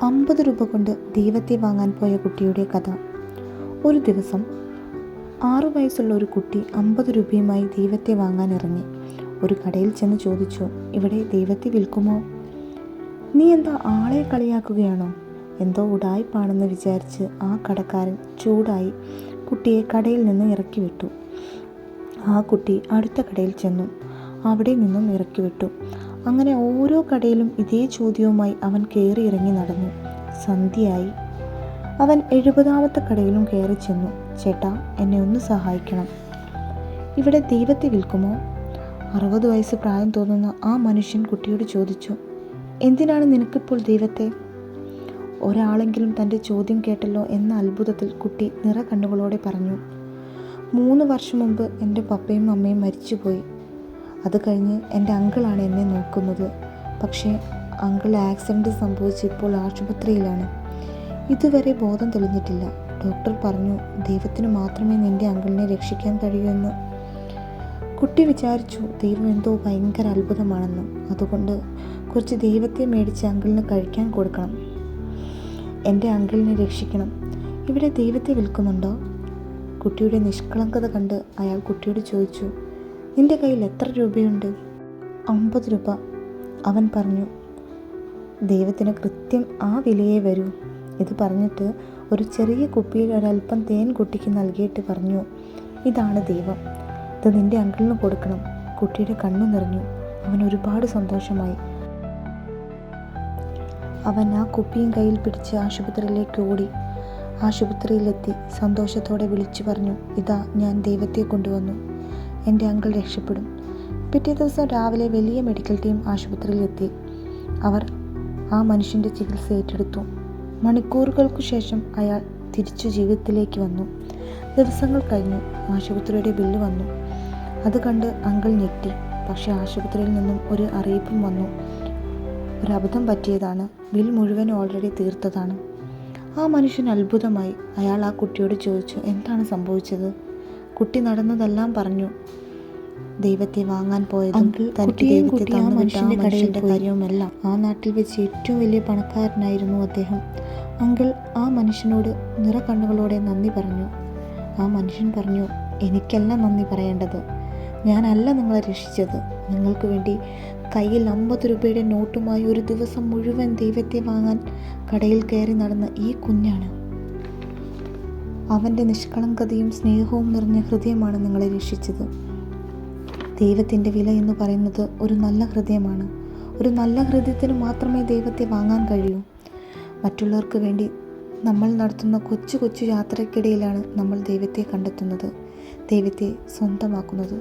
50 രൂപ കൊണ്ട് ദൈവത്തെ വാങ്ങാൻ പോയ കുട്ടിയുടെ കഥ. ഒരു ദിവസം 6 വയസ്സുള്ള ഒരു കുട്ടി 50 രൂപയുമായി ദൈവത്തെ വാങ്ങാൻ ഇറങ്ങി. ഒരു കടയിൽ ചെന്ന് ചോദിച്ചു, ഇവിടെ ദൈവത്തെ വിൽക്കുമോ? നീ എന്താ ആളെ കളിയാക്കുകയാണോ? എന്തോ ഉടായിപ്പാണെന്ന് വിചാരിച്ച് ആ കടക്കാരൻ ചൂടായി കുട്ടിയെ കടയിൽ നിന്ന് ഇറക്കി വിട്ടു. ആ കുട്ടി അടുത്ത കടയിൽ ചെന്നു, അവിടെ നിന്നും ഇറക്കി വിട്ടു. അങ്ങനെ ഓരോ കടയിലും ഇതേ ചോദ്യവുമായി അവൻ കയറി ഇറങ്ങി നടന്നു. സന്ധ്യയായി. അവൻ 70ാമത്തെ കടയിലും കയറി ചെന്നു. ചേട്ടാ, എന്നെ ഒന്ന് സഹായിക്കണം, ഇവിടെ ദൈവത്തെ വിൽക്കുമോ? 60 വയസ്സ് പ്രായം തോന്നുന്ന ആ മനുഷ്യൻ കുട്ടിയോട് ചോദിച്ചു, എന്തിനാണ് നിനക്കിപ്പോൾ ദൈവത്തെ? ഒരാളെങ്കിലും തൻ്റെ ചോദ്യം കേട്ടല്ലോ എന്ന അത്ഭുതത്തിൽ കുട്ടി നിറകണ്ണുകളോടെ പറഞ്ഞു, 3 വർഷം മുമ്പ് എൻ്റെ പപ്പയും അമ്മയും മരിച്ചുപോയി. അത് കഴിഞ്ഞ് എൻ്റെ അങ്കിളാണ് എന്നെ നോക്കുന്നത്. പക്ഷേ അങ്കിൾ ആക്സിഡൻറ്റ് സംഭവിച്ച് ഇപ്പോൾ ആശുപത്രിയിലാണ്. ഇതുവരെ ബോധം തെളിഞ്ഞിട്ടില്ല. ഡോക്ടർ പറഞ്ഞു, ദൈവത്തിന് മാത്രമേ നിൻ്റെ അങ്കിളിനെ രക്ഷിക്കാൻ കഴിയൂ എന്ന്. കുട്ടി വിചാരിച്ചു ദൈവം എന്തോ ഭയങ്കര അത്ഭുതമാണെന്ന്. അതുകൊണ്ട് കുറച്ച് ദൈവത്തെ മേടിച്ച് അങ്കിളിന് കഴിക്കാൻ കൊടുക്കണം. എൻ്റെ അങ്കിളിനെ രക്ഷിക്കണം. ഇവിടെ ദൈവത്തെ വിൽക്കുന്നുണ്ടോ? കുട്ടിയുടെ നിഷ്കളങ്കത കണ്ട് അയാൾ കുട്ടിയോട് ചോദിച്ചു, നിൻ്റെ കയ്യിൽ എത്ര രൂപയുണ്ട്? 50 രൂപ. അവൻ പറഞ്ഞു, ദൈവത്തിന് കൃത്യം ആ വിലയേ വരൂ. ഇത് പറഞ്ഞിട്ട് ഒരു ചെറിയ കുപ്പിയിൽ ഒരല്പം തേൻ കുട്ടിക്ക് നൽകിയിട്ട് പറഞ്ഞു, ഇതാണ് ദൈവം, ഇത് നിൻ്റെ അങ്കിളിന് കൊടുക്കണം. കുട്ടിയുടെ കണ്ണു നിറഞ്ഞു. അവൻ ഒരുപാട് സന്തോഷമായി. അവൻ ആ കുപ്പിയും കയ്യിൽ പിടിച്ച് ആശുപത്രിയിലേക്ക് ഓടി. ആശുപത്രിയിലെത്തി സന്തോഷത്തോടെ വിളിച്ചു പറഞ്ഞു, ഇതാ ഞാൻ ദൈവത്തെ കൊണ്ടുവന്നു, എൻ്റെ അങ്കിൾ രക്ഷപ്പെടും. പിറ്റേ ദിവസം രാവിലെ വലിയ മെഡിക്കൽ ടീം ആശുപത്രിയിലെത്തി. അവർ ആ മനുഷ്യൻ്റെ ചികിത്സ ഏറ്റെടുത്തു. മണിക്കൂറുകൾക്കു ശേഷം അയാൾ തിരിച്ചു ജീവിതത്തിലേക്ക് വന്നു. ദിവസങ്ങൾ കഴിഞ്ഞു. ആശുപത്രിയുടെ ബില്ല് വന്നു. അത് കണ്ട് അങ്കിൾ ഞെട്ടി. പക്ഷേ ആശുപത്രിയിൽ നിന്നും ഒരു അറിയിപ്പും വന്നു, ഒരബദ്ധം പറ്റിയതാണ്, ബിൽ മുഴുവൻ ഓൾറെഡി തീർത്തതാണ്. ആ മനുഷ്യൻ അത്ഭുതമായി. അയാൾ ആ കുട്ടിയോട് ചോദിച്ചു, എന്താണ് സംഭവിച്ചത്? കുട്ടി നടന്നതെല്ലാം പറഞ്ഞു. ദൈവത്തെ വാങ്ങാൻ പോയതും തനിക്ക് ദൈവത്തെ മനുഷ്യൻ്റെ കടയുടെ കാര്യവുമെല്ലാം. ആ നാട്ടിൽ വെച്ച് ഏറ്റവും വലിയ പണക്കാരനായിരുന്നു അദ്ദേഹം. അങ്കിൾ ആ മനുഷ്യനോട് നിറകണ്ണുകളോടെ നന്ദി പറഞ്ഞു. ആ മനുഷ്യൻ പറഞ്ഞു, എനിക്കല്ല നന്ദി പറയേണ്ടത്, ഞാനല്ല നിങ്ങളെ രക്ഷിച്ചത്. നിങ്ങൾക്ക് വേണ്ടി കയ്യിൽ 50 രൂപയുടെ നോട്ടുമായി ഒരു ദിവസം മുഴുവൻ ദൈവത്തെ വാങ്ങാൻ കടയിൽ കയറി നടന്ന ഈ കുഞ്ഞാണ്. അവൻ്റെ നിഷ്കളങ്കതയും സ്നേഹവും നിറഞ്ഞ ഹൃദയമാണ് നിങ്ങളെ രക്ഷിച്ചത്. ദൈവത്തിൻ്റെ വില എന്ന് പറയുന്നത് ഒരു നല്ല ഹൃദയമാണ്. ഒരു നല്ല ഹൃദയത്തിന് മാത്രമേ ദൈവത്തെ വാങ്ങാൻ കഴിയൂ. മറ്റുള്ളവർക്ക് വേണ്ടി നമ്മൾ നടത്തുന്ന കൊച്ചു കൊച്ചു യാത്രയ്ക്കിടയിലാണ് നമ്മൾ ദൈവത്തെ കണ്ടെത്തുന്നത്, ദൈവത്തെ സ്വന്തമാക്കുന്നത്.